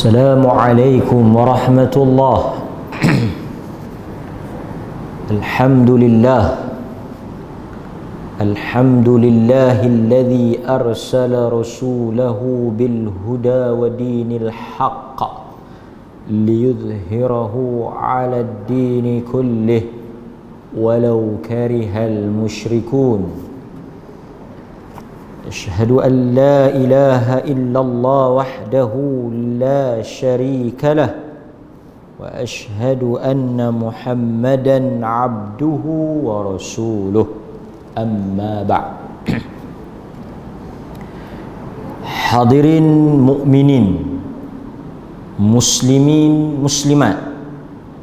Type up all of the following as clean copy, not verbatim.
Assalamualaikum warahmatullahi. Alhamdulillah. Alhamdulillahilladzi arsala rasulahu bil huda wa dinil haqq liyudhhirahu 'ala ad-dini kullih walau karihal musyrikun. أشهد أن لا إله إلا الله وحده لا شريك له وأشهد أن محمدا عبده ورسوله أما بعد. Hadirin mukminin, muslimin, muslimat,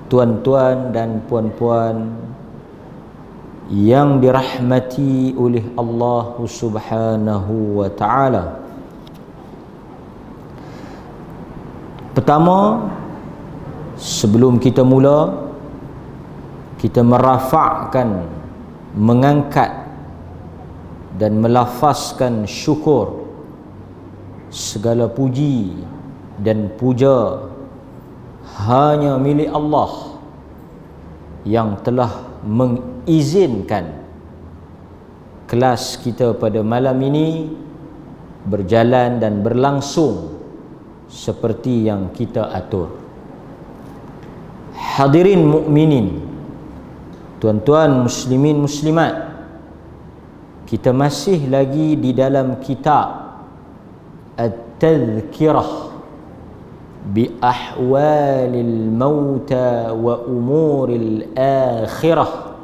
tuan-tuan dan puan-puan yang dirahmati oleh Allah Subhanahu wa taala. Pertama, sebelum kita mula, kita merafakkan, mengangkat dan melafazkan syukur, segala puji dan puja hanya milik Allah yang telah mengizinkan kelas kita pada malam ini berjalan dan berlangsung seperti yang kita atur. Hadirin mukminin, tuan-tuan muslimin muslimat, kita masih lagi di dalam kitab At-Tadhkirah bi ahwalil mauta wa umuril akhirah,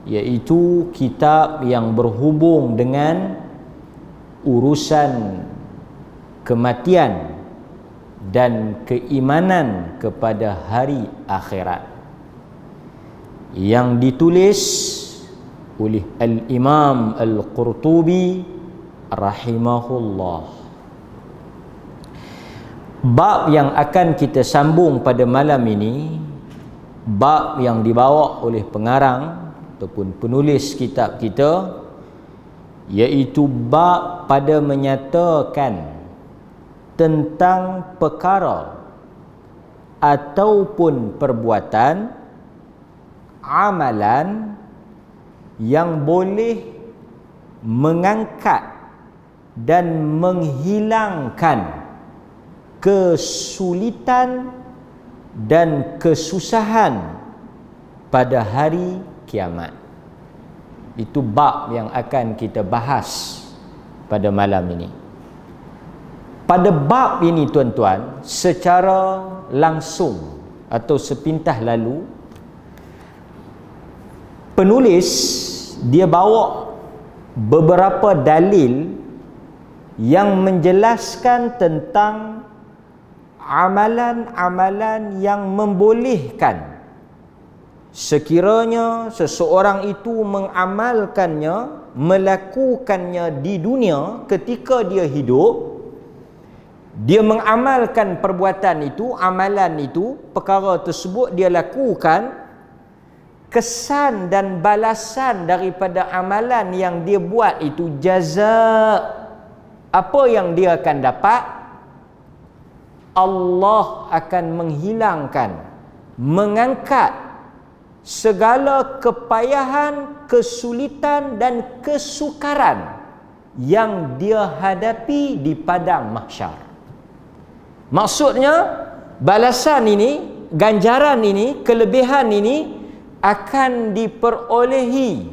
iaitu kitab yang berhubung dengan urusan kematian dan keimanan kepada hari akhirat, yang ditulis oleh Al-Imam Al-Qurtubi rahimahullah. Bab yang akan kita sambung pada malam ini, bab yang dibawa oleh pengarang ataupun penulis kitab kita, iaitu bab pada menyatakan tentang perkara ataupun perbuatan amalan yang boleh mengangkat dan menghilangkan kesulitan dan kesusahan pada hari kiamat. Itu bab yang akan kita bahas pada malam ini. Pada bab ini tuan-tuan, secara langsung atau sepintas lalu, penulis dia bawa beberapa dalil yang menjelaskan tentang amalan-amalan yang membolehkan sekiranya seseorang itu mengamalkannya, melakukannya di dunia ketika dia hidup, dia mengamalkan perbuatan itu, amalan itu, perkara tersebut dia lakukan, kesan dan balasan daripada amalan yang dia buat itu, jaza, apa yang dia akan dapat, Allah akan menghilangkan, mengangkat segala kepayahan, kesulitan dan kesukaran yang dia hadapi di padang mahsyar. Maksudnya, balasan ini, ganjaran ini, kelebihan ini akan diperolehi,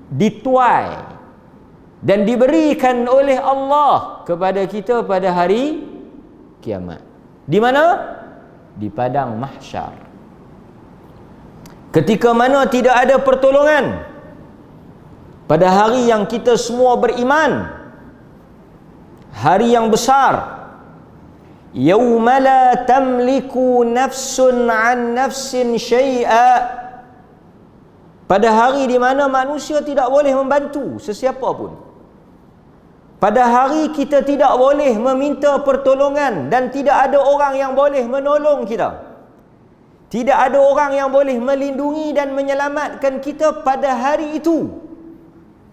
dituai dan diberikan oleh Allah kepada kita pada hari kiamat. Di mana? Di padang mahsyar. Ketika mana tidak ada pertolongan, pada hari yang kita semua beriman, hari yang besar, yauma la tamliku nafsun an nafsin syai'a, pada hari di mana manusia tidak boleh membantu sesiapa pun. Pada hari kita tidak boleh meminta pertolongan dan tidak ada orang yang boleh menolong kita. Tidak ada orang yang boleh melindungi dan menyelamatkan kita pada hari itu.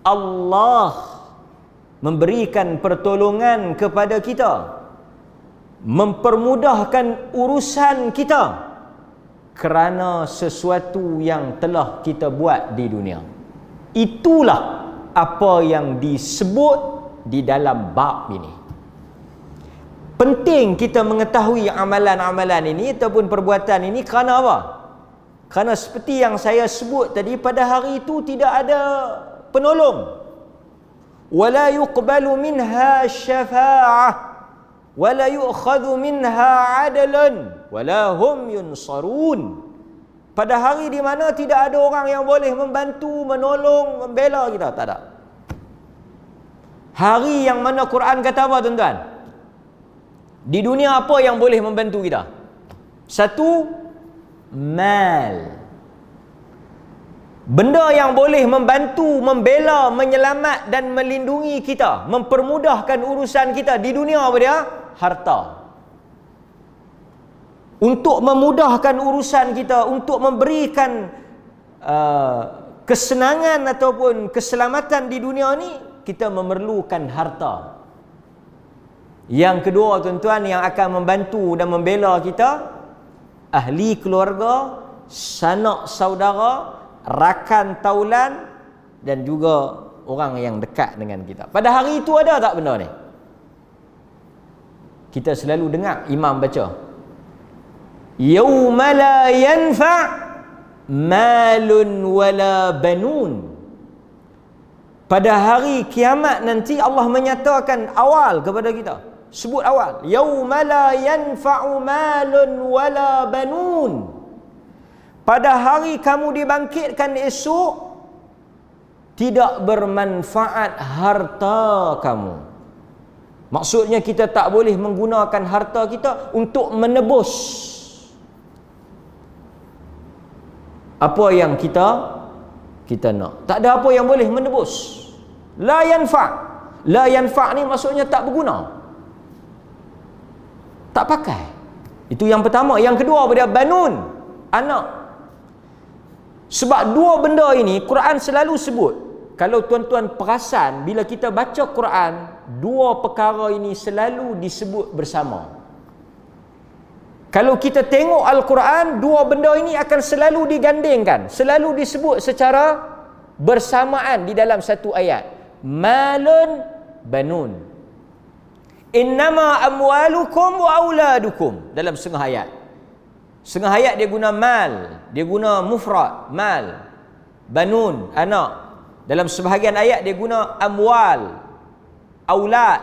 Allah memberikan pertolongan kepada kita mempermudahkan urusan kita kerana sesuatu yang telah kita buat di dunia. Itulah apa yang disebut di dalam bab ini. Penting kita mengetahui amalan-amalan ini ataupun perbuatan ini kerana apa? Kerana seperti yang saya sebut tadi, pada hari itu tidak ada penolong. Wala yuqbalu minha syafa'ah wala yu'khadhu minha 'adlan wala hum yunsarun. Pada hari di mana tidak ada orang yang boleh membantu, menolong, membela kita, tak ada. Hari yang mana Quran kata apa, tuan-tuan? Di dunia apa yang boleh membantu kita? Satu, mal. Benda yang boleh membantu, membela, menyelamat dan melindungi kita, mempermudahkan urusan kita di dunia apa dia? Harta. Untuk memudahkan urusan kita, untuk memberikan kesenangan ataupun keselamatan di dunia ni, kita memerlukan harta. Yang kedua, tuan-tuan, yang akan membantu dan membela kita, ahli keluarga, sanak saudara, rakan taulan dan juga orang yang dekat dengan kita. Pada hari itu ada tak benda ni? Kita selalu dengar imam baca, yauma la yanfa' malun wala banun. Pada hari kiamat nanti Allah menyatakan awal kepada kita. Sebut awal, yauma la yanfa'u malun wala banun. Pada hari kamu dibangkitkan esok, tidak bermanfaat harta kamu. Maksudnya kita tak boleh menggunakan harta kita untuk menebus apa yang kita nak. Tak ada apa yang boleh menebus. La yanfa'. La yanfa' ni maksudnya tak berguna. Tak pakai. Itu yang pertama. Yang kedua apa dia? Banun. Anak. Sebab dua benda ini Quran selalu sebut. Kalau tuan-tuan perasan, bila kita baca Quran, dua perkara ini selalu disebut bersama. Kalau kita tengok Al-Quran, dua benda ini akan selalu digandingkan, selalu disebut secara bersamaan di dalam satu ayat. Malun banun. Innama amwalukum wa auladukum. Dalam setengah ayat. Setengah ayat dia guna mal, dia guna mufrad, mal. Banun, anak. Dalam sebahagian ayat dia guna amwal, aulad,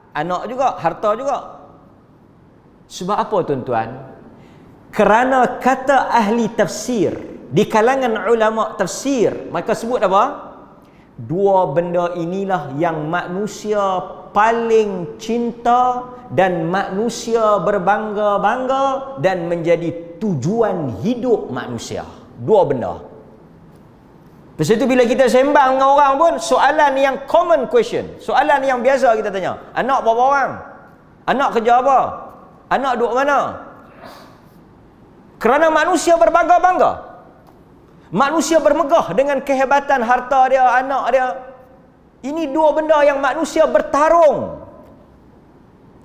anak juga, harta juga. Sebab apa, tuan-tuan? Kerana kata ahli tafsir, di kalangan ulama tafsir, mereka sebut apa? Dua benda inilah yang manusia paling cinta dan manusia berbangga-bangga dan menjadi tujuan hidup manusia. Dua benda. Lepas itu bila kita sembang dengan orang pun, soalan yang common question, soalan yang biasa kita tanya, anak berapa orang? Anak kerja apa? Anak duduk mana? Kerana manusia berbangga-bangga, manusia bermegah dengan kehebatan harta dia, anak dia. Ini dua benda yang manusia bertarung.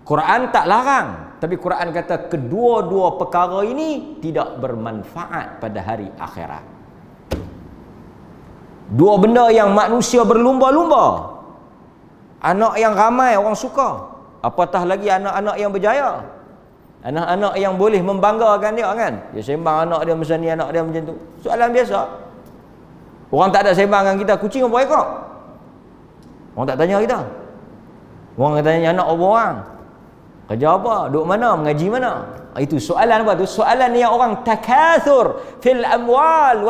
Quran tak larang, tapi Quran kata kedua-dua perkara ini tidak bermanfaat pada hari akhirat. Dua benda yang manusia berlumba-lumba. Anak yang ramai orang suka, apatah lagi anak-anak yang berjaya, anak-anak yang boleh membanggakan dia kan. Dia sembang anak dia macam ni, anak dia macam tu. Soalan biasa. Orang tak ada sembang dengan kita, kucing berapa ekor? Orang tak tanya kita. Orang tanya anak berapa orang? Kerja apa? Duduk mana? Mengaji mana? Itu soalan apa tu? Soalan yang orang takathur fil amwal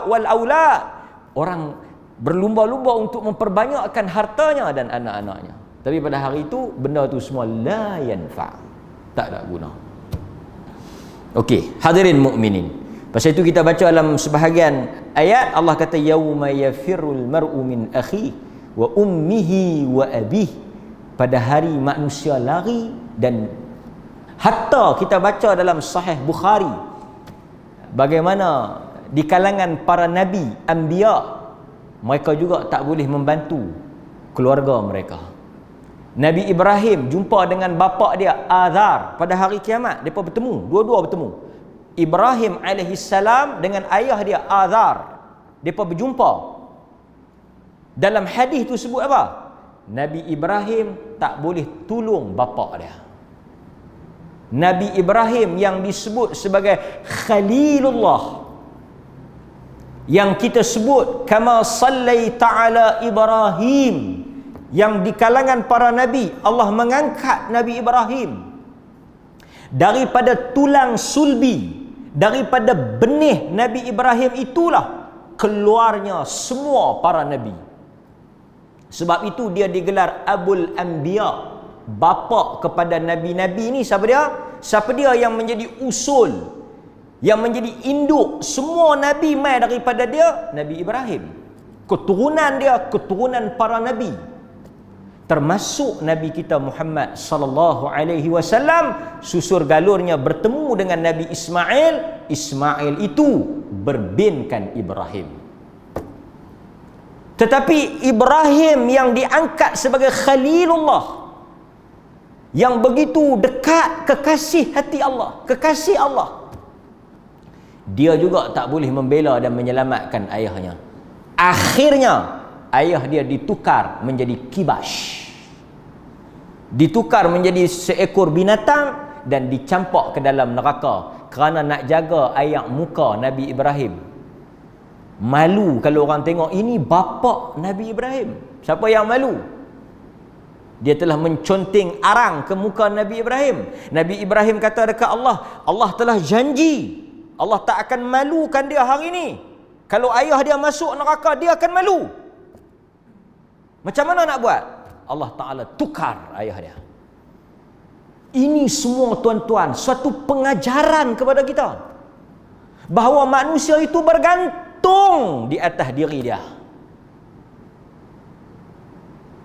wal aulad. Orang berlumba-lumba untuk memperbanyakkan hartanya dan anak-anaknya. Tapi pada hari itu, benda tu semua la yanfa'. Tak ada guna. Okey, hadirin mukminin. Pasal itu kita baca dalam sebahagian ayat, Allah kata, yauma yafirrul mar'u min akhi wa ummihi wa abih. Pada hari manusia lari dan hatta kita baca dalam Sahih Bukhari, bagaimana di kalangan para nabi, anbiya, mereka juga tak boleh membantu keluarga mereka. Nabi Ibrahim jumpa dengan bapa dia Azar pada hari kiamat. Mereka bertemu, dua-dua bertemu. Ibrahim alaihissalam dengan ayah dia Azar. Mereka berjumpa. Dalam hadis tu sebut apa? Nabi Ibrahim tak boleh tolong bapa dia. Nabi Ibrahim yang disebut sebagai Khalilullah, yang kita sebut kama sallaita ala Ibrahim, yang di kalangan para nabi Allah mengangkat Nabi Ibrahim daripada tulang sulbi, daripada benih Nabi Ibrahim itulah keluarnya semua para nabi. Sebab itu dia digelar Abul Anbiya, bapa kepada nabi-nabi. Ni siapa dia? Siapa dia yang menjadi usul, yang menjadi induk semua nabi mai daripada dia? Nabi Ibrahim. Keturunan dia keturunan para nabi, termasuk Nabi kita Muhammad sallallahu alaihi wasallam. Susur galurnya bertemu dengan Nabi Ismail. Ismail itu berbinkan Ibrahim. Tetapi Ibrahim yang diangkat sebagai Khalilullah, yang begitu dekat kekasih hati Allah, kekasih Allah, dia juga tak boleh membela dan menyelamatkan ayahnya. Akhirnya ayah dia ditukar menjadi kibash, ditukar menjadi seekor binatang dan dicampak ke dalam neraka kerana nak jaga ayak muka Nabi Ibrahim. Malu kalau orang tengok ini bapa Nabi Ibrahim. Siapa yang malu? Dia telah menconteng arang ke muka Nabi Ibrahim. Nabi Ibrahim kata dekat Allah, Allah telah janji Allah tak akan malukan dia hari ini. Kalau ayah dia masuk neraka, dia akan malu. Macam mana nak buat? Allah Ta'ala tukar ayah dia. Ini semua tuan-tuan suatu pengajaran kepada kita bahawa manusia itu bergantung di atas diri dia.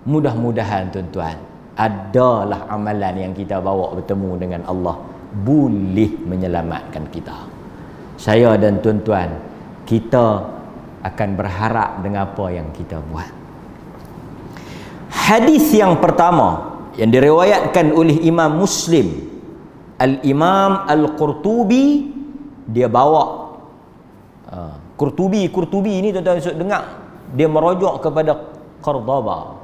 Mudah-mudahan tuan-tuan adalah amalan yang kita bawa bertemu dengan Allah boleh menyelamatkan kita. Saya dan tuan-tuan, kita akan berharap dengan apa yang kita buat. Hadis yang pertama yang diriwayatkan oleh Imam Muslim, Al-Imam Al-Qurtubi, dia bawa Qurtubi ini tuan-tuan dengar, dia merujuk kepada Cordoba.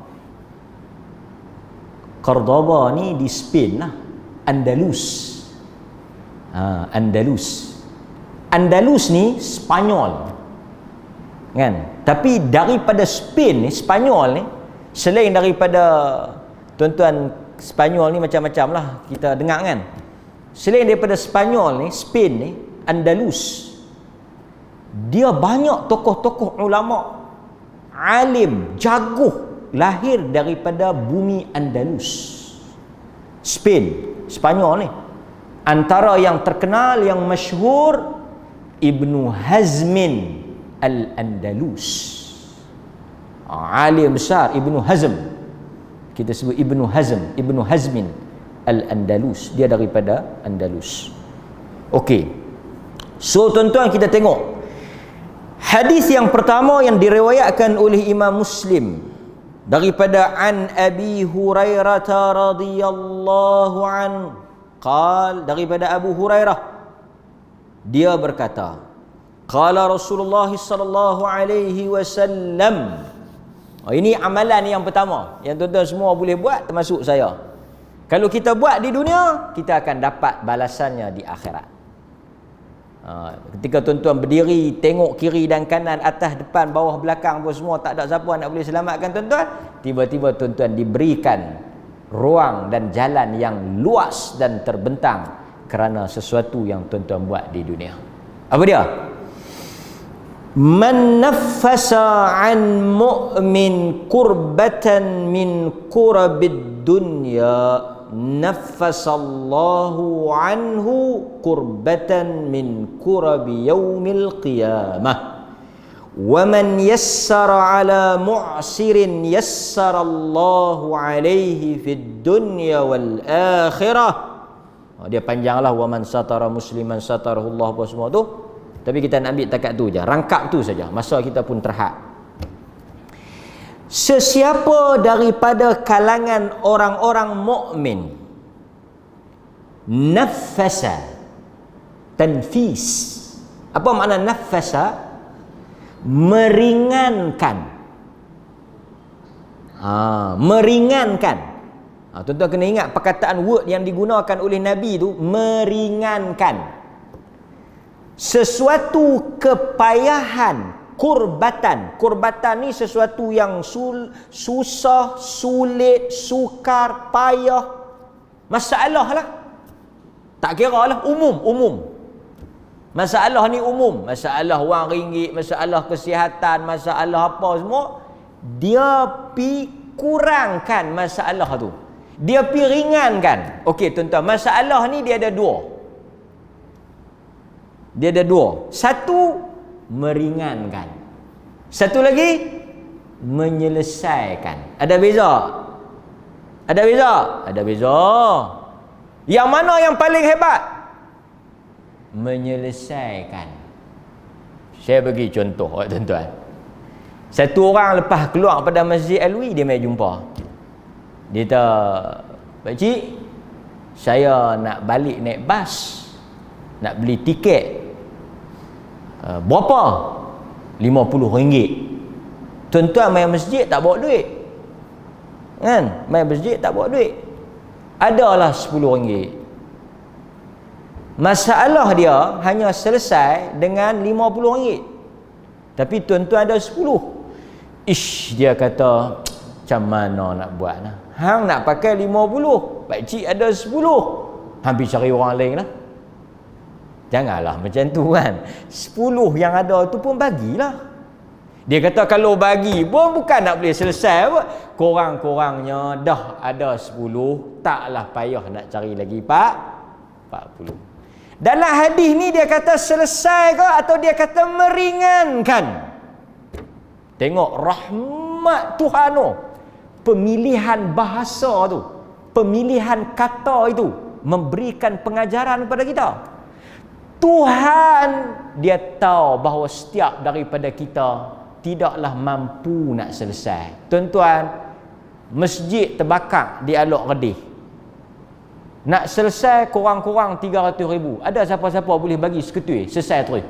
Cordoba ni di Spain lah, Andalus. Andalus ni Spanyol, kan? Tapi daripada Spain ni, Spanyol ni, selain daripada tuan-tuan Spanyol ni macam-macam lah kita dengar, kan? Selain daripada Spanyol ni, Spain ni, Andalus, dia banyak tokoh-tokoh ulama, alim, jaguh lahir daripada bumi Andalus, Spain, Spanyol ni. Antara yang terkenal, yang masyhur, Ibnu Hazmin Al-Andalus, alim besar Ibnu Hazm. Kita sebut Ibnu Hazmin Al-Andalus, dia daripada Andalus. Okey, so tuan-tuan kita tengok hadis yang pertama yang diriwayatkan oleh Imam Muslim daripada an Abi Hurairah radhiyallahu an qal, daripada Abu Hurairah, dia berkata, qala Rasulullah sallallahu alaihi wasallam. Ini amalan yang pertama yang tuan-tuan semua boleh buat, termasuk saya. Kalau kita buat di dunia, kita akan dapat balasannya di akhirat. Ketika tuan-tuan berdiri, tengok kiri dan kanan, atas, depan, bawah, belakang pun semua tak ada siapa nak boleh selamatkan tuan-tuan, tiba-tiba tuan-tuan diberikan ruang dan jalan yang luas dan terbentang kerana sesuatu yang tuan-tuan buat di dunia. Apa dia? Man naffasa an mu'min kurbatan min kurabid dunya naffasallahu anhu kurbatan min kurabi yaumil qiyamah wa man yassara ala mu'sirin yassarallahu alaihi fid dunya wal akhirah. Dia panjanglah, wa man satara musliman satarahullah, apa semua tu, tapi kita nak ambil takat tu je, rangkap tu saja, masa kita pun terhad. Sesiapa daripada kalangan orang-orang mukmin nafasa, tanfis. Apa makna nafasa? Meringankan. Meringankan. Tuan-tuan kena ingat perkataan word yang digunakan oleh Nabi itu, meringankan. Sesuatu kepayahan, kurbatan. Kurbatan ni sesuatu yang susah, sulit, sukar, payah, masalah lah. Tak kira lah, umum. Masalah ni umum. Masalah wang ringgit, masalah kesihatan, masalah apa semua. Dia pi kurangkan masalah tu. Dia pi ringankan. Okey tuan-tuan, masalah ni dia ada dua. Satu, meringankan. Satu lagi, menyelesaikan. Ada beza? Ada beza. Yang mana yang paling hebat? Menyelesaikan. Saya bagi contoh tuan-tuan. Satu orang lepas keluar pada Masjid Alwi, dia mai jumpa. Dia kata, "Pakcik, saya nak balik naik bas, nak beli tiket. Berapa?" RM50. Tuan-tuan main masjid tak bawa duit. Kan? Main masjid tak bawa duit. Adalah RM10. Masalah dia hanya selesai dengan RM50. Tapi tuan-tuan ada 10. Dia kata, macam mana nak buat lah? Hang nak pakai 50, pakcik ada 10. Hampir cari orang lain lah. Janganlah macam tu kan. 10 yang ada tu pun bagilah. Dia kata kalau bagi pun bukan nak boleh selesai apa. Korang-korangnya dah ada 10, taklah payah nak cari lagi 40. Dalam hadis ni dia kata selesai ke atau dia kata meringankan? Tengok rahmat Tuhan tu. Pemilihan bahasa tu, pemilihan kata itu memberikan pengajaran kepada kita. Tuhan dia tahu bahawa setiap daripada kita tidaklah mampu nak selesai. Tuan-tuan, masjid terbakar di Alok Redih. Nak selesai kurang-kurang 300,000. Ada siapa-siapa boleh bagi seketui selesai terus?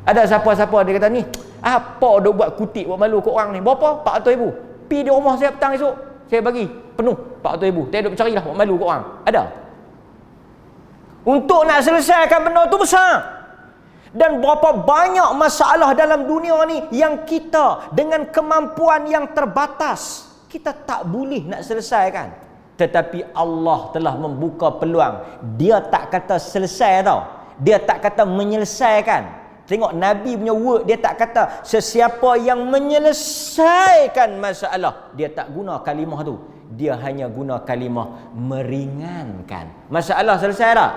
Ada siapa-siapa dia kata ni, apa dok buat kutip buat malu kat orang ni? Berapa? 400,000. Pi di rumah saya petang esok, saya bagi penuh 400,000. Tak dok carilah buat malu kat orang. Ada. Untuk nak selesaikan benda tu besar. Dan berapa banyak masalah dalam dunia ni yang kita dengan kemampuan yang terbatas kita tak boleh nak selesaikan. Tetapi Allah telah membuka peluang. Dia tak kata selesai tau. Dia tak kata menyelesaikan. Tengok Nabi punya word, dia tak kata sesiapa yang menyelesaikan masalah. Dia tak guna kalimah tu. Dia hanya guna kalimah meringankan. Masalah selesai tak?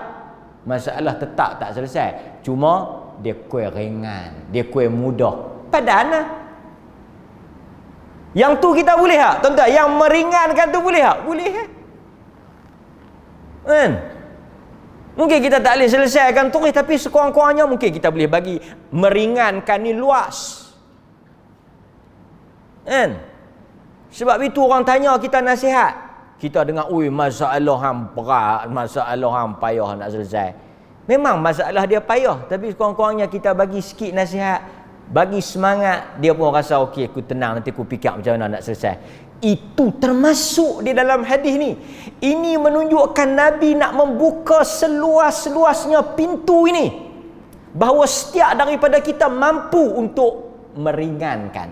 Masalah tetap tak selesai. Cuma dia kuih ringan, dia kuih mudah. Padahal yang tu kita boleh tak? Tuan-tuan, yang meringankan tu boleh tak? Boleh kan? Mungkin kita tak boleh selesaikan tu, tapi sekurang-kurangnya mungkin kita boleh bagi meringankan ni luas. Kan? Sebab itu orang tanya kita nasihat. Kita dengar, ui masalah hang berat, masalah hang payah nak selesai. Memang masalah dia payah, tapi sekurang-kurangnya kita bagi sikit nasihat, bagi semangat, dia pun rasa okey, aku tenang, nanti aku fikir macam mana nak selesai. Itu termasuk di dalam hadis ni. Ini menunjukkan Nabi nak membuka seluas-luasnya pintu ini, bahawa setiap daripada kita mampu untuk meringankan.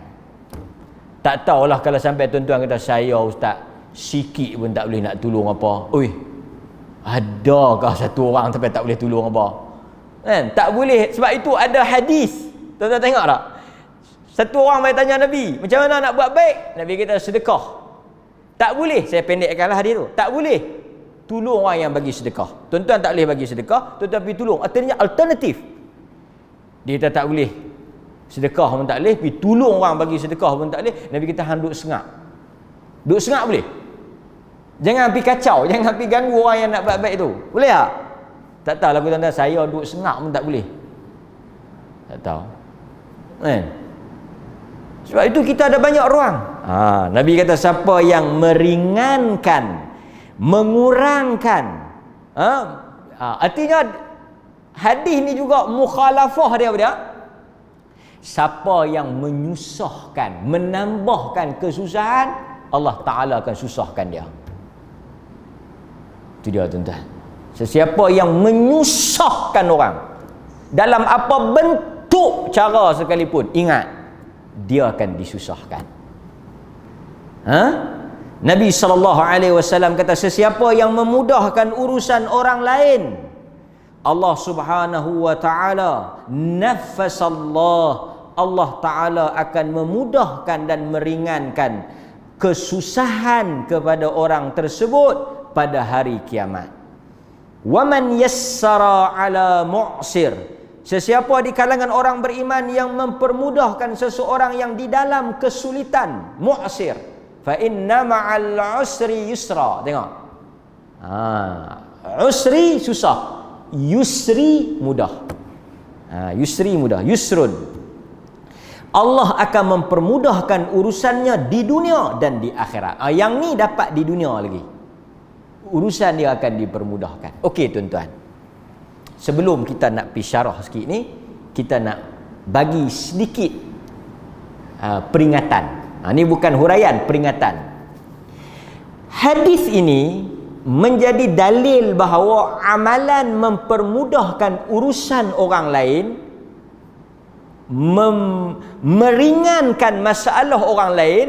Tak tahulah kalau sampai tuan-tuan kata, saya ustaz sikit pun tak boleh nak tolong apa. Oi, adakah satu orang sampai tak boleh tolong apa? Kan? Tak boleh. Sebab itu ada hadis. Tuan-tuan tengok tak? Satu orang mai tanya Nabi, macam mana nak buat baik? Nabi kata sedekah. Tak boleh. Saya pendekkanlah hadis tu. Tak boleh tolong orang yang bagi sedekah. Tuan-tuan tak boleh bagi sedekah, tuan-tuan pergi tolong. Artinya alternatif. Dia kata tak boleh. Sedekah pun tak boleh, pergi tolong orang bagi sedekah pun tak boleh. Nabi kata hang duk sengak. Duk sengak boleh? Jangan pergi kacau, jangan pergi ganggu orang yang nak buat baik tu. Boleh tak? Tak tahu lagu tuan-tuan, saya duk sengak pun tak boleh. Tak tahu. Kan? Sebab itu kita ada banyak ruang. Nabi kata siapa yang meringankan, mengurangkan. Artinya hadis ni juga mukhalafah dia apa dia? Siapa yang menyusahkan, menambahkan kesusahan, Allah Ta'ala akan susahkan dia. Itu dia tuan-tuan. Sesiapa yang menyusahkan orang dalam apa bentuk cara sekalipun, ingat, dia akan disusahkan. Nabi SAW kata, sesiapa yang memudahkan urusan orang lain, Allah Subhanahu wa Ta'ala nafasallah, Allah Ta'ala akan memudahkan dan meringankan kesusahan kepada orang tersebut pada hari kiamat. Waman yassara ala mu'sir, sesiapa di kalangan orang beriman yang mempermudahkan seseorang yang di dalam kesulitan, mu'sir, fa inna ma'al usri yusra. Tengok, usri susah, yusri mudah. Yusri mudah, yusrun. Allah akan mempermudahkan urusannya di dunia dan di akhirat. Yang ni dapat di dunia lagi, urusan dia akan dipermudahkan. Okey tuan-tuan, sebelum kita nak pergi syarah sikit ni, kita nak bagi sedikit peringatan. Ni bukan huraian, peringatan. Hadis ini menjadi dalil bahawa amalan mempermudahkan urusan orang lain, meringankan masalah orang lain,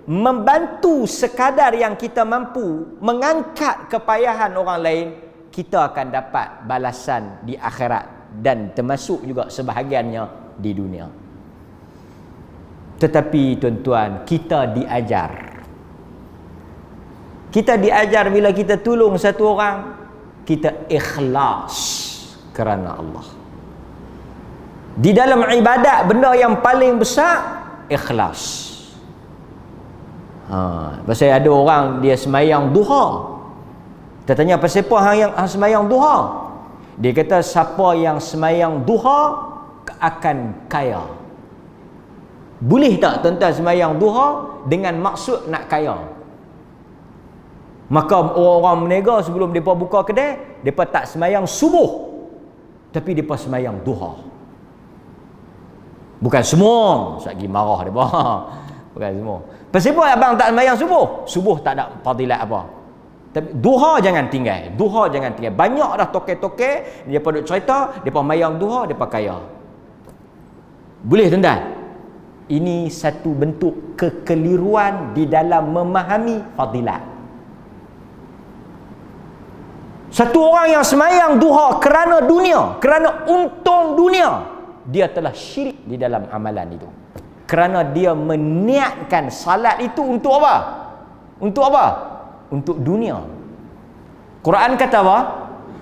membantu sekadar yang kita mampu, mengangkat kepayahan orang lain, kita akan dapat balasan di akhirat dan termasuk juga sebahagiannya di dunia. Tetapi tuan-tuan, kita diajar bila kita tolong satu orang, kita ikhlas kerana Allah. Di dalam ibadat, benda yang paling besar ikhlas. Pasal ada orang dia semayang duha. Kita tanya pasal apa hang yang semayang duha? Dia kata siapa yang semayang duha akan kaya. Boleh tak tuan-tuan semayang duha dengan maksud nak kaya? Maka orang menega sebelum mereka buka kedai, mereka tak semayang subuh, tapi mereka semayang duha. Bukan semua, lagi marah dia. Bukan semua. Pasal apa abang tak semayang subuh? Subuh tak ada fadilat apa. Tapi duha jangan tinggal. Duha jangan tinggal. Banyak dah toke-toke, dia duk cerita, depa mayang duha, depa kaya. Boleh tuan-tuan? Ini satu bentuk kekeliruan di dalam memahami fadilat. Satu orang yang semayang duha kerana dunia, kerana untung dunia, dia telah syirik di dalam amalan itu. Kerana dia meniatkan salat itu untuk apa? Untuk apa? Untuk dunia. Quran kata apa?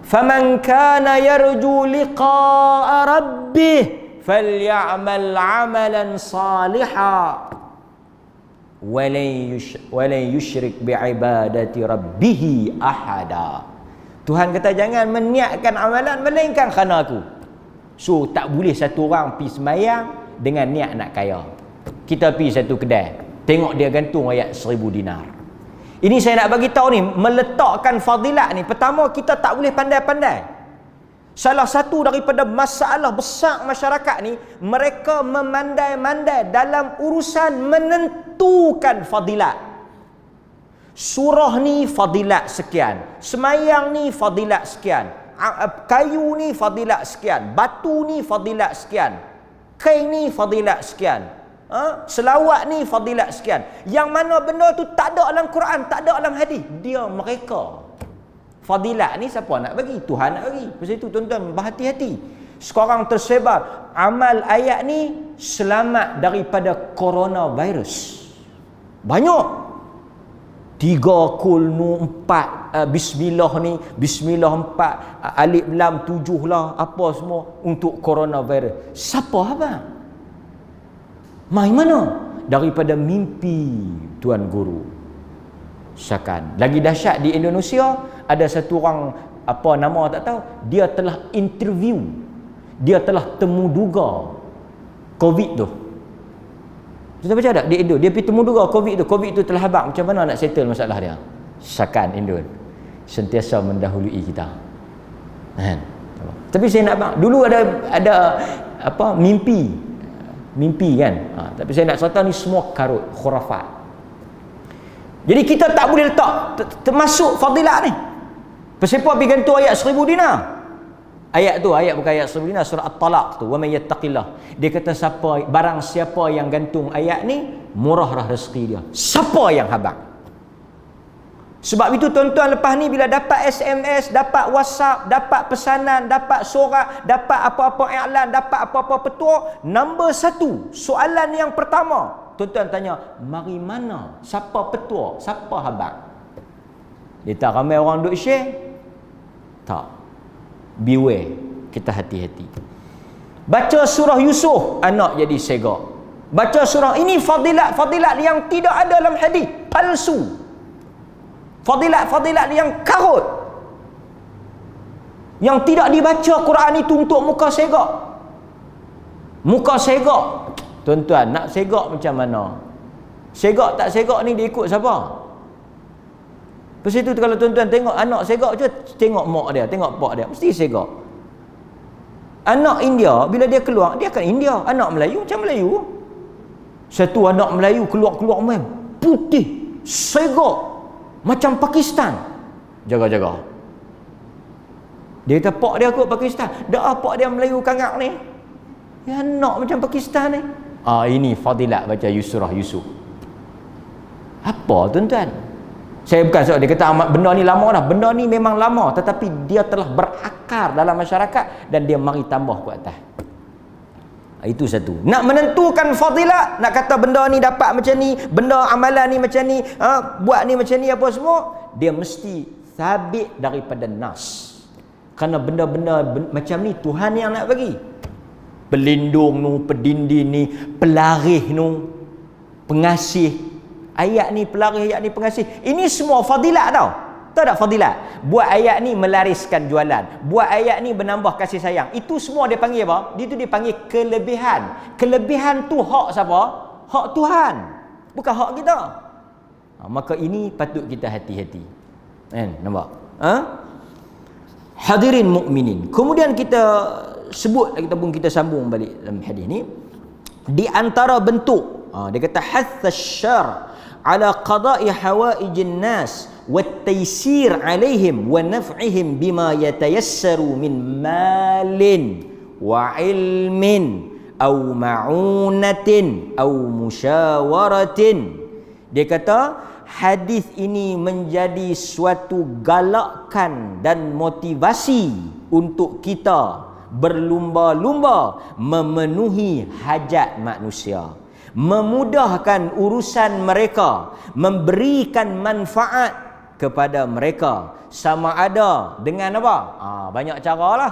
Faman kana yarju liqa'a rabbih falyamal 'amalan salihan walan yusyrik bi'ibadati rabbih ahada. Tuhan kata jangan meniatkan amalan melainkan kerana aku. So tak boleh satu orang pergi semayang dengan niat nak kaya. Kita pergi satu kedai, tengok dia gantung ayat 1000 dinar. Ini saya nak bagi tahu ni, meletakkan fadilat ni. Pertama, kita tak boleh pandai-pandai. Salah satu daripada masalah besar masyarakat ni, mereka memandai-mandai dalam urusan menentukan fadilat. Surah ni fadilat sekian, semayang ni fadilat sekian, kayu ni fadilat sekian, batu ni fadilat sekian, kain ni fadilat sekian, selawat ni fadilat sekian. Yang mana benda tu tak ada dalam Quran, tak ada dalam hadis. Dia mereka. Fadilat ni siapa nak bagi? Tuhan nak bagi. Pasal itu tuan-tuan berhati-hati. Sekarang tersebar amal ayat ni selamat daripada coronavirus. Banyak. 3 kul nu 4 bismillah ni, bismillah 4 alif lam 7 lah apa semua untuk coronavirus. Siapa abang? Mai mana? Daripada mimpi tuan guru. Syakan. Lagi dahsyat di Indonesia, ada satu orang apa nama tak tahu, dia telah interview, dia telah temuduga COVID tu. Kita baca tak? Di Indo, dia pergi temu dulu COVID itu telah habaq. Macam mana nak settle masalah dia? Syakan Indo sentiasa mendahului kita. Kan? Tapi saya nak bang, dulu ada apa mimpi kan. Tapi saya nak cerita ni semua karut, khurafat. Jadi kita tak boleh letak termasuk fadilat ni. Pasal pergi gantung ayat 1000 dinar. Ayat bukan ayat 1000 dinar, surah At-Talaq tu, wa may yattaqillah. Dia kata barang siapa yang gantung ayat ni, murahlah rezeki dia. Siapa yang habaq? Sebab itu tuan-tuan, lepas ni bila dapat SMS, dapat WhatsApp, dapat pesanan, dapat surat, dapat apa-apa iklan, dapat apa-apa petua, nombor 1, soalan yang pertama, tuan-tuan tanya, mari mana? Siapa petua? Siapa habaq? Dia tak ramai orang duk share? Tak. Beware. Kita hati-hati. Baca surah Yusuf, anak jadi segak. Baca surah ini, fadilat yang tidak ada dalam hadis, palsu. Fadilat yang karut, yang tidak dibaca Quran itu untuk muka segak. Muka segak, tuan-tuan, nak segak macam mana? Segak tak segak ni dia ikut siapa? Lepas itu kalau tuan-tuan tengok anak segak je, tengok mak dia, tengok pak dia, mesti segak. Anak India bila dia keluar, dia akan India. Anak Melayu macam Melayu. Satu anak Melayu keluar main putih, segak macam Pakistan. Jaga-jaga. Dia kata pak dia kot Pakistan. Dah pak dia Melayu kangak ni. Ya nak macam Pakistan ni. Ini fadilat baca surah Yusuf. Apa tuan-tuan? Saya bukan sebab dia kata benda ni lama dah. Benda ni memang lama, tetapi dia telah berakar dalam masyarakat dan dia mari tambah ke atas. Itu satu. Nak menentukan fadilat, nak kata benda ni dapat macam ni, benda amalan ni macam ni, buat ni macam ni apa semua, dia mesti sabit daripada nas. Kerana benda-benda macam ni Tuhan yang nak bagi. Pelindung nu, pedinding ni, pelarih nu, pengasih. Ayat ni pelarih, ayat ni pengasih. Ini semua fadilat tau. Tahu tak fadilat? Buat ayat ni melariskan jualan. Buat ayat ni menambah kasih sayang. Itu semua dia panggil apa? Itu dia panggil kelebihan. Kelebihan tu hak siapa? Hak Tuhan. Bukan hak kita. Maka ini patut kita hati-hati. Kan? Nampak? Hadirin mukminin. Kemudian kita sebut, kita sambung balik dalam hadis ni. Di antara bentuk, dia kata hathas syar' ala qada'i hawaijin nas wat-taysir 'alaihim wa naf'ihim bima yatayassaru min malin wa ilmin aw ma'unatin aw musyawaratin. Dia kata hadis ini menjadi suatu galakan dan motivasi untuk kita berlumba-lumba memenuhi hajat manusia, memudahkan urusan mereka, memberikan manfaat kepada mereka, sama ada dengan apa? Banyak cara lah.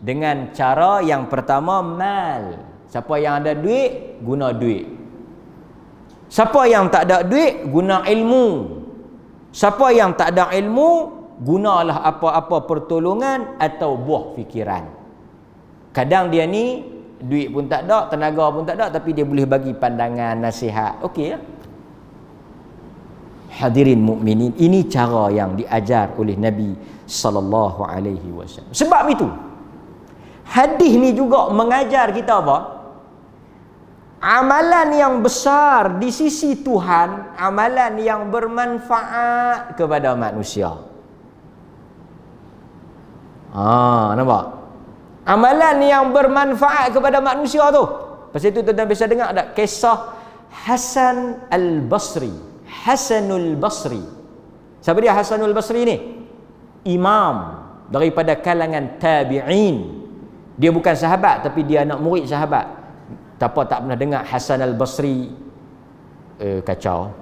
Dengan cara yang pertama, mal. Siapa yang ada duit, guna duit. Siapa yang tak ada duit, guna ilmu. Siapa yang tak ada ilmu, gunalah apa-apa pertolongan atau buah fikiran. Kadang dia ni duit pun tak ada, tenaga pun tak ada, tapi dia boleh bagi pandangan, nasihat. Okey lah. Hadirin mukminin, ini cara yang diajar oleh Nabi sallallahu alaihi wasallam. Sebab itu hadis ni juga mengajar kita apa? Amalan yang besar di sisi Tuhan, amalan yang bermanfaat kepada manusia. Nampak? Amalan yang bermanfaat kepada manusia tu. Pasal itu tuan-tuan bisa dengar ada kisah Hasan al-Basri. Hasanul Basri. Siapa dia Hasanul Basri ni? Imam daripada kalangan tabi'in. Dia bukan sahabat, tapi dia anak murid sahabat. Tak pernah dengar Hasan al-Basri. Kacau.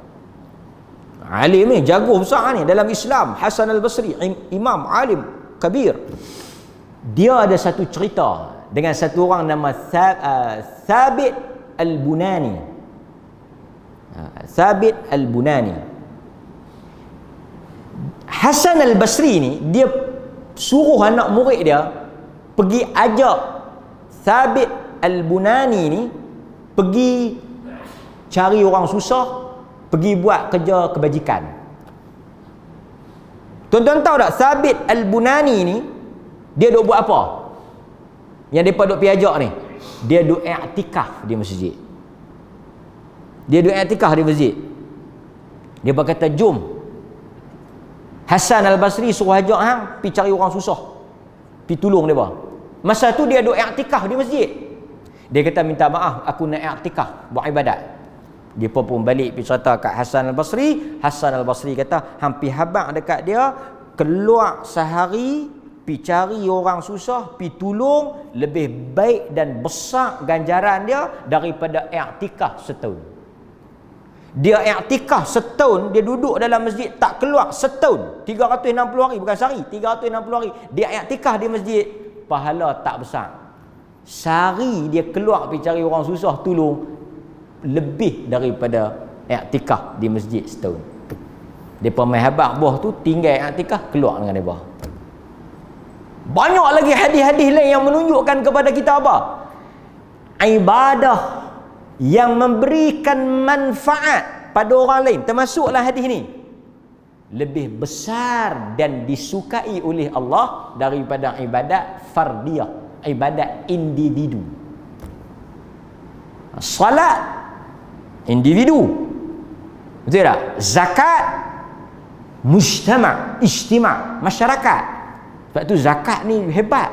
Alim ni, jago besar ni dalam Islam. Hasan al-Basri, imam, alim, kabir. Dia ada satu cerita dengan satu orang nama Thabit al-Bunani. Thabit al-Bunani. Hasan al-Basri ni, dia suruh anak murid dia pergi ajak Thabit al-Bunani ni pergi cari orang susah, pergi buat kerja kebajikan. Tuan-tuan tahu tak, Thabit Al-Bunani ni, dia duk buat apa? Yang mereka duk pergi ajak ni, dia duk i'tikaf di masjid. Dia duk i'tikaf di masjid. Dia berkata, jom Hasan Al-Basri suruh ajak hang pergi cari orang susah, pergi tolong dia. Masa tu dia duk i'tikaf di masjid. Dia kata, minta maaf, aku nak i'tikaf buat ibadat. Dia pun balik pergi cerita kat Hasan Al-Basri. Hasan Al-Basri kata, hampir habang dekat dia, keluar sehari pergi cari orang susah, pergi tolong, lebih baik dan besar ganjaran dia daripada i'tikaf setahun. Dia i'tikaf setahun, dia duduk dalam masjid tak keluar setahun, 360 hari, bukan sehari, 360 hari dia i'tikaf di masjid, pahala tak besar. Sehari dia keluar pergi cari orang susah tolong, lebih daripada i'tikaf di masjid setahun. Depa mai habaq boh tu tinggal i'tikaf, keluar dengan depa. Banyak lagi hadis-hadis lain yang menunjukkan kepada kita apa? Ibadah yang memberikan manfaat pada orang lain, termasuklah hadis ni, lebih besar dan disukai oleh Allah daripada ibadat fardiyah, ibadat individu. Salat individu, betul tak? Zakat mujtama', ijtima', masyarakat. Sebab tu zakat ni hebat.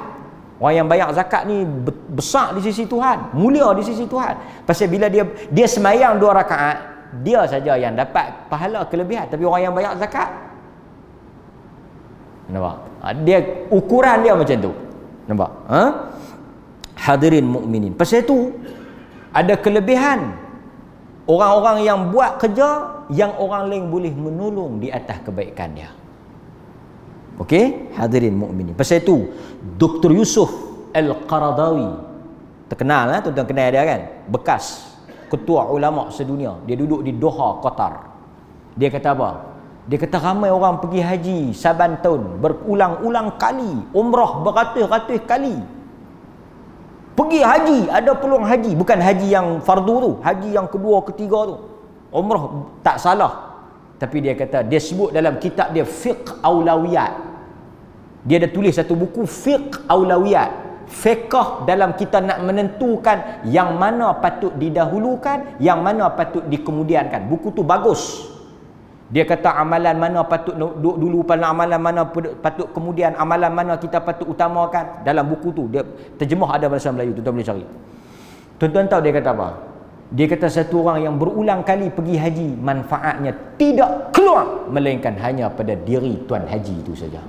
Orang yang bayar zakat ni besar di sisi Tuhan, mulia di sisi Tuhan. Pasal bila dia semayang 2 rakaat, dia saja yang dapat pahala kelebihan, tapi orang yang bayar zakat, nampak? Dia ukuran dia macam tu. Nampak? Hadirin mukminin. Pasal tu ada kelebihan orang-orang yang buat kerja yang orang lain boleh menolong di atas kebaikan dia. Okey, hadirin mukminin. Pasal itu Dr. Yusuf Al-Qaradawi, terkenal lah, tuan-tuan kenal dia kan? Bekas ketua ulama sedunia. Dia duduk di Doha, Qatar. Dia kata apa? Dia kata ramai orang pergi haji saban tahun, berulang-ulang kali, umrah beratus-ratus kali. Pergi haji, ada peluang haji, bukan haji yang fardu tu, haji yang kedua, ketiga tu. Umrah tak salah. Tapi dia kata, dia sebut dalam kitab dia Fiqh Aulawiyat. Dia ada tulis satu buku Fiqh Aulawiyat. Fiqh dalam kita nak menentukan yang mana patut didahulukan, yang mana patut dikemudiankan. Buku tu bagus. Dia kata amalan mana patut dulu, amalan mana patut kemudian, amalan mana kita patut utamakan. Dalam buku tu dia terjemah ada bahasa Melayu, tuan-tuan boleh cari. Tuan-tuan tahu dia kata apa? Dia kata satu orang yang berulang kali pergi haji, manfaatnya tidak keluar melainkan hanya pada diri tuan haji itu saja.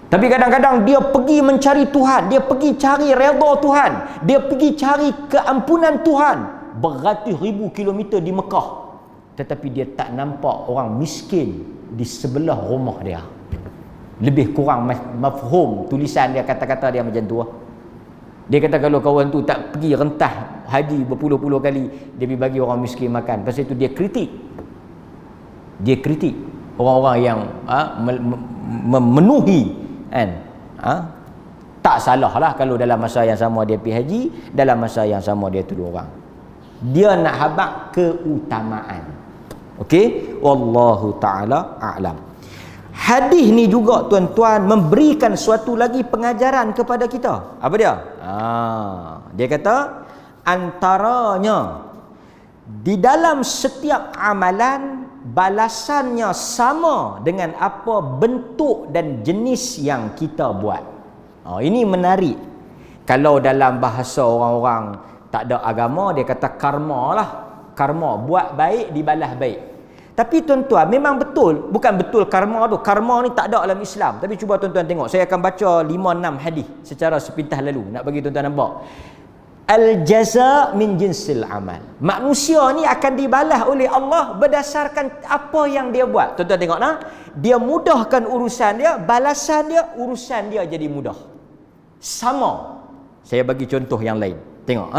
Tapi kadang-kadang dia pergi mencari Tuhan, dia pergi cari redha Tuhan, dia pergi cari keampunan Tuhan, beratus ribu kilometer di Mekah, tetapi dia tak nampak orang miskin di sebelah rumah dia. Lebih kurang mafhum tulisan dia, kata-kata dia macam tu. Dia kata kalau kawan tu tak pergi rentah haji berpuluh-puluh kali, dia pergi bagi orang miskin makan. Pasal itu dia kritik. Dia kritik orang-orang yang memenuhi kan. Tak salah lah kalau dalam masa yang sama dia pergi haji, dalam masa yang sama dia tolong orang. Dia nak habaq keutamaan. Okey, wallahu taala a'lam. Hadis ni juga tuan-tuan memberikan suatu lagi pengajaran kepada kita. Apa dia? Dia kata antaranya di dalam setiap amalan balasannya sama dengan apa bentuk dan jenis yang kita buat. Ini menarik. Kalau dalam bahasa orang-orang tak ada agama, dia kata karma lah. Karma, buat baik dibalas baik. Tapi tuan-tuan, memang betul, bukan betul karma tu. Karma ni tak ada dalam Islam. Tapi cuba tuan-tuan tengok. Saya akan baca 5-6 hadis secara sepintas lalu, nak bagi tuan-tuan nampak. Al-jaza min jinsil amal. Manusia ni akan dibalas oleh Allah berdasarkan apa yang dia buat. Tuan-tuan tengok nah. Dia mudahkan urusan dia, balasan dia, urusan dia jadi mudah. Sama. Saya bagi contoh yang lain. Tengok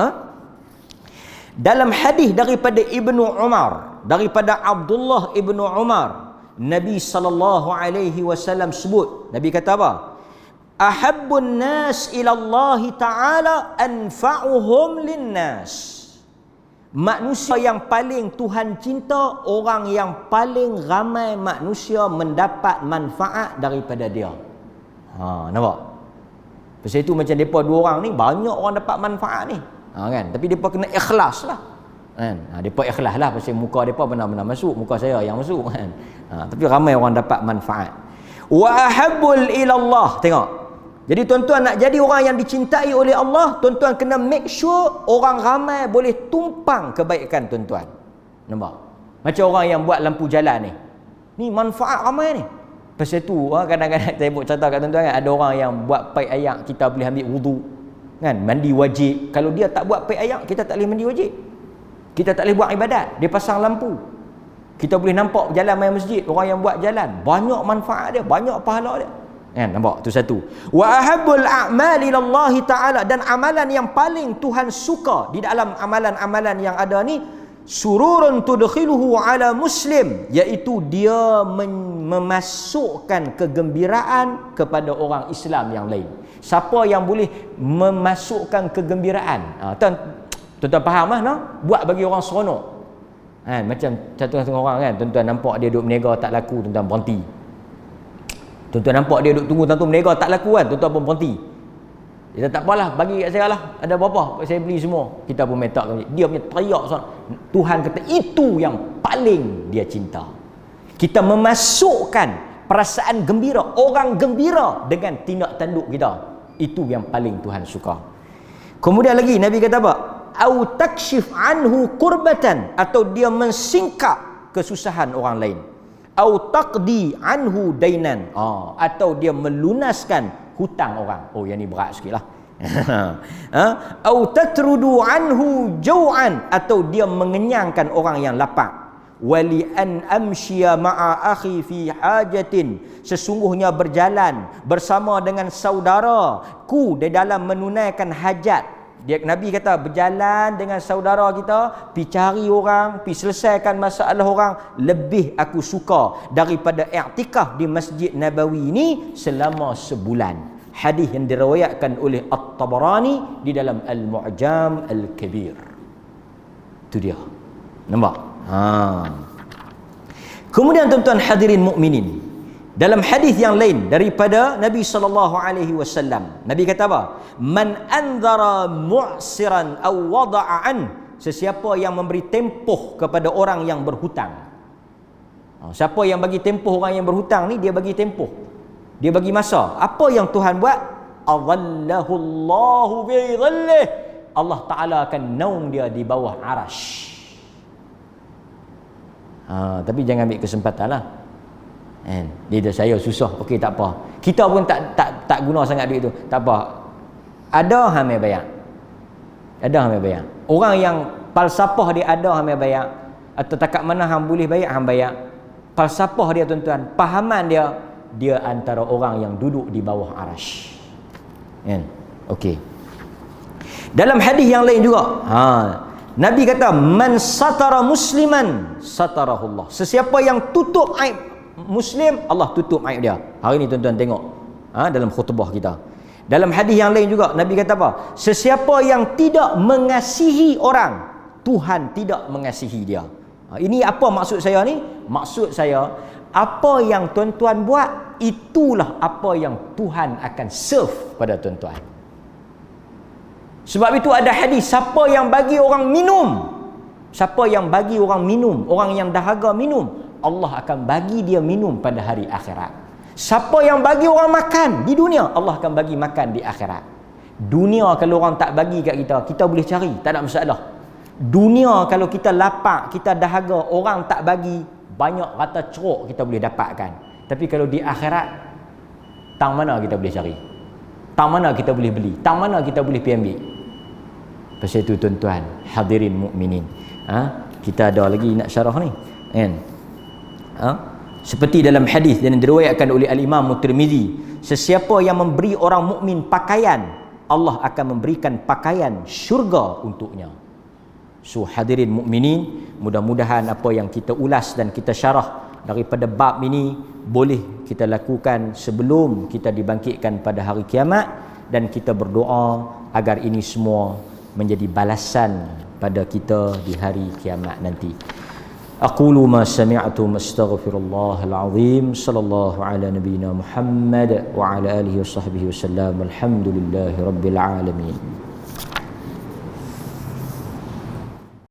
dalam hadis daripada Ibnu Umar, daripada Abdullah Ibnu Umar, Nabi sallallahu alaihi wasallam sebut, Nabi kata apa? Ahabbun nas ila Allah taala anfa'uhum linnas. Manusia yang paling Tuhan cinta, orang yang paling ramai manusia mendapat manfaat daripada dia. Nampak? Pasal itu macam mereka dua orang ni, banyak orang dapat manfaat ni. Kan? Tapi mereka kena ikhlas lah. Kan? Mereka ikhlas lah pasal muka mereka benar-benar masuk, muka saya yang masuk. Kan? Tapi ramai orang dapat manfaat. Wa ahabbul ilallah. Tengok. Jadi tuan-tuan nak jadi orang yang dicintai oleh Allah, tuan-tuan kena make sure orang ramai boleh tumpang kebaikan tuan-tuan. Nampak? Macam orang yang buat lampu jalan ni. Ni manfaat ramai ni. Pasal tu kadang-kadang saya buat cerita kat tuan-tuan kan, ada orang yang buat paip ayak kita boleh ambil wudu. Kan? Mandi wajib. Kalau dia tak buat paip ayak, kita tak boleh mandi wajib. Kita tak boleh buat ibadat. Dia pasang lampu. Kita boleh nampak jalan main masjid, orang yang buat jalan. Banyak manfaat dia, banyak pahala dia. Kan, nampak? Tu satu. Wa ahabbul a'mali lillahi ta'ala, dan amalan yang paling Tuhan suka di dalam amalan-amalan yang ada ni, sururun tudkhiluhu ala muslim, iaitu dia memasukkan kegembiraan kepada orang Islam yang lain. Siapa yang boleh memasukkan kegembiraan? Tuan-tuan faham lah, no? Buat bagi orang seronok. Kan, macam satu-satu orang kan, tuan-tuan nampak dia duduk berniaga tak laku, tuan-tuan berhenti. Tuan-tuan nampak dia duduk tunggu tuan-tuan berniaga tak laku kan, tuan-tuan pun berhenti. Dia tak apalah, bagi kat saya lah, ada berapa saya beli semua. Kita pun metak dia punya teriak. Tuhan kata itu yang paling dia cinta. Kita memasukkan perasaan gembira, orang gembira dengan tindak tanduk kita, itu yang paling Tuhan suka. Kemudian lagi Nabi kata apa? Au takshif anhu kurbatan, atau dia mensingkap kesusahan orang lain. Au taqdi anhu dainan, atau dia melunaskan hutang orang. Yang ni berat sikitlah. Au tatrudu anhu jau'an, atau dia mengenyangkan orang yang lapar. Wali an amshiya ma'a akhi fi hajatin, sesungguhnya berjalan bersama dengan saudaraku di dalam menunaikan hajat. Nabi kata berjalan dengan saudara kita, pi cari orang, pi selesaikan masalah orang, lebih aku suka daripada i'tikaf di Masjid Nabawi ini selama sebulan. Hadis yang diriwayatkan oleh At-Tabarani di dalam Al-Mu'jam Al-Kabir. Itu dia. Nampak? Kemudian tuan-tuan hadirin mukminin, dalam hadis yang lain daripada Nabi SAW, Nabi kata apa? Man anzara mu'siran aw wada'a an, sesiapa yang memberi tempoh kepada orang yang berhutang. Siapa yang bagi tempoh orang yang berhutang ni, dia bagi tempoh, dia bagi masa. Apa yang Tuhan buat? Adhallahu Allahu bi dhillih, Allah Ta'ala akan naung dia di bawah arash. Tapi jangan ambil kesempatan lah. Dia dah saya susah, okey tak apa. Kita pun tak guna sangat duit tu. Tak apa. Ada hang mai bayar. Ada hang mai bayar. Orang yang falsafah dia ada hang mai bayar, atau takat mana hang boleh bayar hang bayar. Falsafah dia tuan-tuan, pahaman dia antara orang yang duduk di bawah arash. Okey. Dalam hadis yang lain juga, Nabi kata man satara musliman satarahullah, sesiapa yang tutup aib Muslim, Allah tutup aib dia. Hari ni tuan-tuan tengok dalam khutbah kita. Dalam hadis yang lain juga Nabi kata apa? Sesiapa yang tidak mengasihi orang, Tuhan tidak mengasihi dia. Ini apa maksud saya ni? Maksud saya, apa yang tuan-tuan buat, itulah apa yang Tuhan akan serve pada tuan-tuan. Sebab itu ada hadis, siapa yang bagi orang minum, siapa yang bagi orang minum, orang yang dahaga minum, Allah akan bagi dia minum pada hari akhirat. Siapa yang bagi orang makan di dunia, Allah akan bagi makan di akhirat. Dunia kalau orang tak bagi kat kita, kita boleh cari, tak ada masalah. Dunia kalau kita lapar, kita dahaga, orang tak bagi, banyak rata ceruk kita boleh dapatkan. Tapi kalau di akhirat, tang mana kita boleh cari? Tang mana kita boleh beli? Tang mana kita boleh pergi ambil? Pasal itu tuan-tuan hadirin mukminin, kita ada lagi nak syarah ni kan? Seperti dalam hadis yang diriwayatkan oleh Al-Imam Tirmizi, sesiapa yang memberi orang mukmin pakaian, Allah akan memberikan pakaian syurga untuknya. So hadirin mukminin, mudah-mudahan apa yang kita ulas dan kita syarah daripada bab ini boleh kita lakukan sebelum kita dibangkitkan pada hari kiamat, dan kita berdoa agar ini semua menjadi balasan pada kita di hari kiamat nanti. Aqulu ma sami'tum astaghfirullahal azim. Sallallahu ala nabiyyina Muhammad wa ala alihi wa sahbihi wasallam. Alhamdulillahi rabbil alamin.